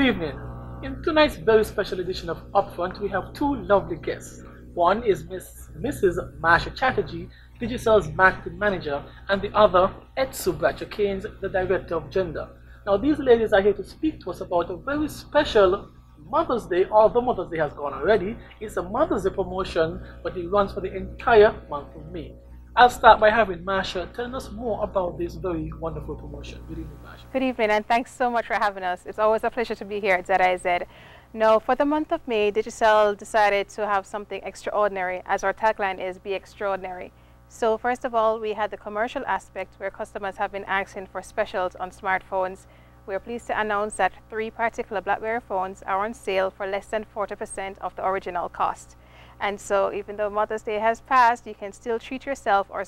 evening. In tonight's very special edition of Upfront, we have two lovely guests. One is Mrs. Marsha Chatterjee, Digicel's marketing manager, and the other, Etsu Keynes, the director of gender. Now, these ladies are here to speak to us about a very special Mother's Day, although Mother's Day has gone already. It's a Mother's Day promotion, but it runs for the entire month of May. I'll start by having Marsha telling us more about this very wonderful promotion. Good evening, Marsha. Good evening, and thanks so much for having us. It's always a pleasure to be here at ZIZ. Now, for the month of May, Digicel decided to have something extraordinary, as our tagline is, be extraordinary. So first of all, we had the commercial aspect where customers have been asking for specials on smartphones. We are pleased to announce that 3 particular BlackBerry phones are on sale for less than 40% of the original cost. And so even though Mother's Day has passed, you can still treat yourself or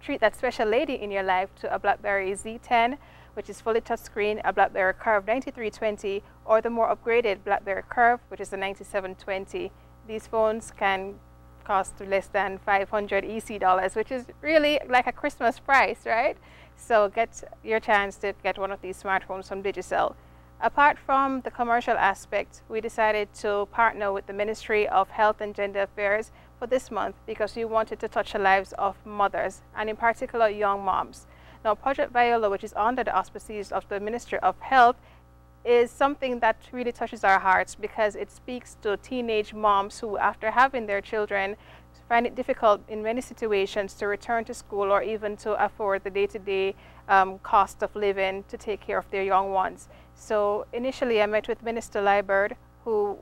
treat that special lady in your life to a BlackBerry Z10, which is fully touchscreen, a BlackBerry Curve 9320, or the more upgraded BlackBerry Curve, which is the 9720. These phones can cost less than 500 EC dollars, which is really like a Christmas price, right? So get your chance to get one of these smartphones from Digicel. Apart from the commercial aspect, we decided to partner with the Ministry of Health and Gender Affairs for this month because we wanted to touch the lives of mothers, and in particular young moms. Now, Project Viola, which is under the auspices of the Ministry of Health, is something that really touches our hearts because it speaks to teenage moms who, after having their children, find it difficult in many situations to return to school or even to afford the day-to-day cost of living to take care of their young ones. So initially I met with Minister Liebert, who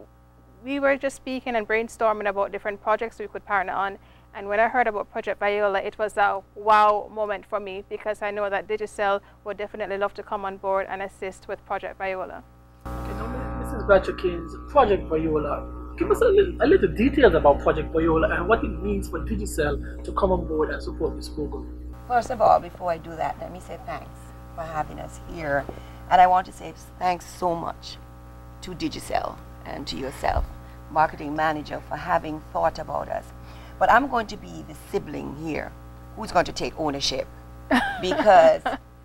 we were just speaking and brainstorming about different projects we could partner on. And when I heard about Project Viola, it was a wow moment for me because I know that Digicel would definitely love to come on board and assist with Project Viola. Okay, now, Mrs. Keynes, Project Viola. Give us a little details about Project Viola and what it means for Digicel to come on board and support this program. First of all, before I do that, let me say thanks for having us here. And I want to say thanks so much to Digicel and to yourself, marketing manager, for having thought about us. But I'm going to be the sibling here who's going to take ownership because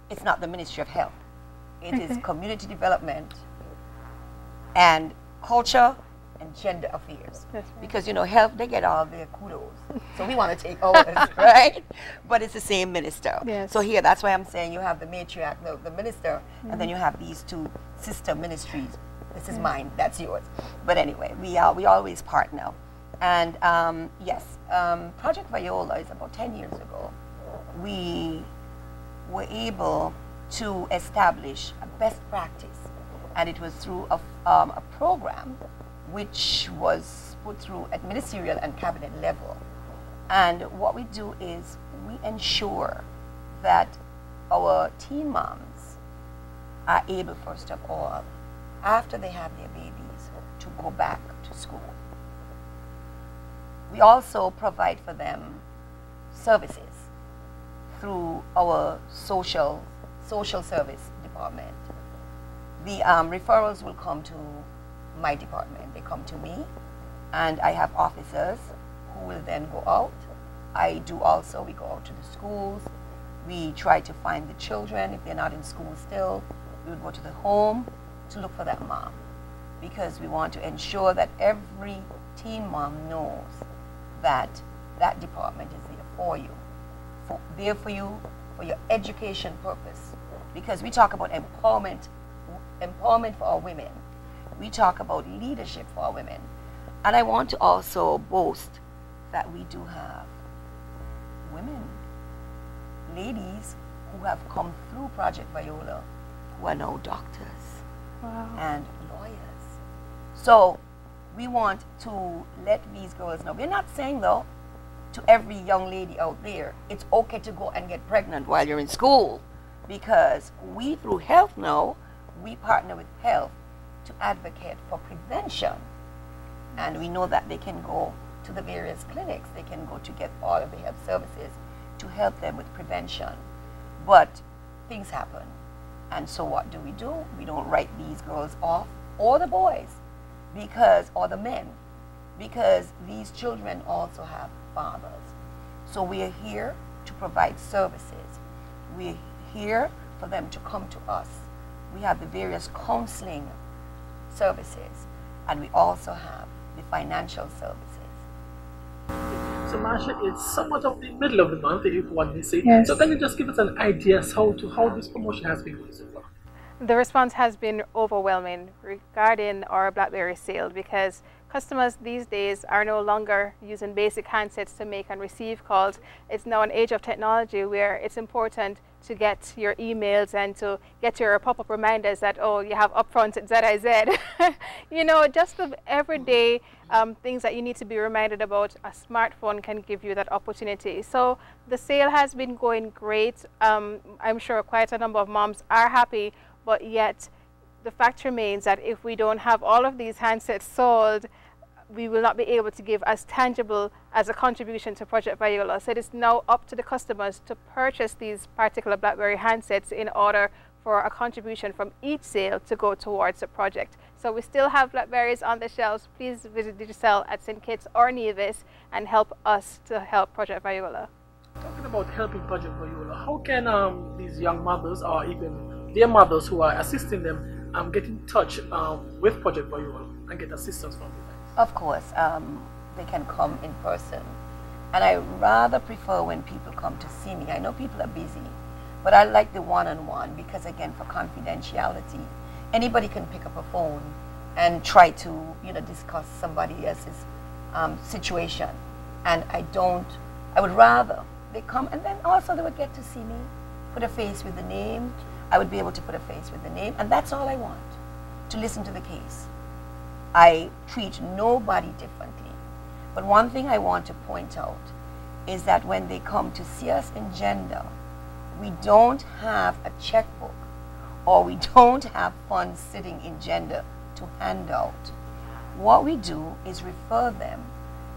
it's not the Ministry of Health. It is community development and culture and gender affairs. Because, you know, health, they get all their kudos. So we want to take ours, right? But it's the same minister. Yes. So here, that's why I'm saying you have the matriarch, the minister, and then you have these 2 sister ministries. This is mine, that's yours. But anyway, we always partner. And yes, Project Viola is about 10 years ago. We were able to establish a best practice, and it was through a program which was put through at ministerial and cabinet level. And what we do is we ensure that our teen moms are able, first of all, after they have their babies, to go back to school. We also provide for them services through our social service department. The referrals will come to my department. They come to me, and I have officers who will then go out. We go out to the schools. We try to find the children. If they're not in school still, we would go to the home to look for that mom, because we want to ensure that every teen mom knows that that department is there for you, for your education purpose. Because we talk about empowerment for our women. We talk about leadership for our women. And I want to also boast that we do have women, ladies who have come through Project Viola who are now doctors and lawyers. So we want to let these girls know. We're not saying, though, to every young lady out there, it's okay to go and get pregnant while you're in school, because we, through health now, we partner with health to advocate for prevention. And we know that they can go to the various clinics, they can go to get all of the health services to help them with prevention. But things happen. And so what do? We don't write these girls off, or the boys, or the men, because these children also have fathers. So we are here to provide services. We're here for them to come to us. We have the various counseling services, and we also have the financial services. So Marsha, it's somewhat of the middle of the month, if one may say. Yes. So can you just give us an idea as how this promotion has been going so far? The response has been overwhelming regarding our BlackBerry sale, because customers these days are no longer using basic handsets to make and receive calls. It's now an age of technology where it's important to get your emails and to get your pop-up reminders that, oh, you have upfront at ZIZ. You know, just the everyday things that you need to be reminded about. A smartphone can give you that opportunity. So the sale has been going great. I'm sure quite a number of moms are happy, but yet the fact remains that if we don't have all of these handsets sold, we will not be able to give as tangible as a contribution to Project Viola. So it is now up to the customers to purchase these particular BlackBerry handsets in order for a contribution from each sale to go towards the project. So we still have BlackBerries on the shelves. Please visit Digicel at St. Kitts or Nevis and help us to help Project Viola. Talking about helping Project Viola, how can these young mothers or even their mothers who are assisting them get in touch with Project Viola and get assistance from you guys? Of course, they can come in person. And I rather prefer when people come to see me. I know people are busy, but I like the one-on-one because, again, for confidentiality, anybody can pick up a phone and try to, you know, discuss somebody else's situation. And I would rather they come, and then also they would get to see me, put a face with the name. I would be able to put a face with the name, and that's all I want, to listen to the case. I treat nobody differently. But one thing I want to point out is that when they come to see us in gender, we don't have a checkbook or we don't have funds sitting in gender to hand out. What we do is refer them,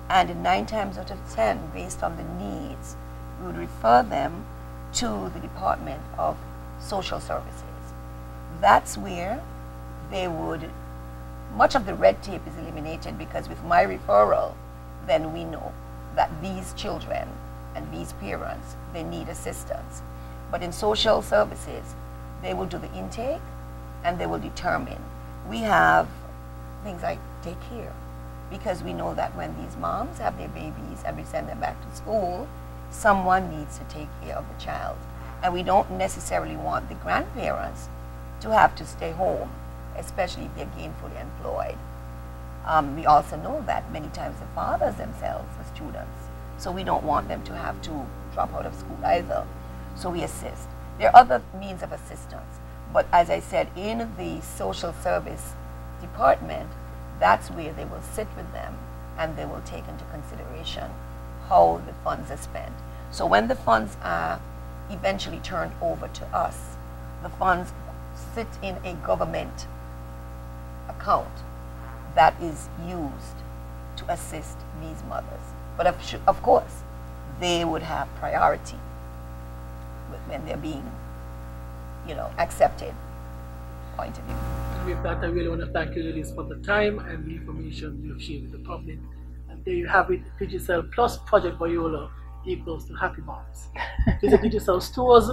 and 9 times out of 10, based on the needs, we would refer them to the Department of Social Services. That's where they would, much of the red tape is eliminated, because with my referral, then we know that these children and these parents, they need assistance. But in social services, they will do the intake and they will determine. We have things like take care, because we know that when these moms have their babies and we send them back to school, someone needs to take care of the child. And we don't necessarily want the grandparents to have to stay home, especially if they're gainfully employed. We also know that many times the fathers themselves are students, so we don't want them to have to drop out of school either. So we assist. There are other means of assistance, but as I said, in the social service department, that's where they will sit with them and they will take into consideration how the funds are spent. So when the funds are eventually turned over to us, the funds sit in a government account that is used to assist these mothers. But of course, they would have priority when they're being, you know, accepted point of view. And with that, I really want to thank you ladies for the time and the information you've shared with the public. And there you have it, Digicel plus Project Viola equals to happy moms. Visit Digicel stores.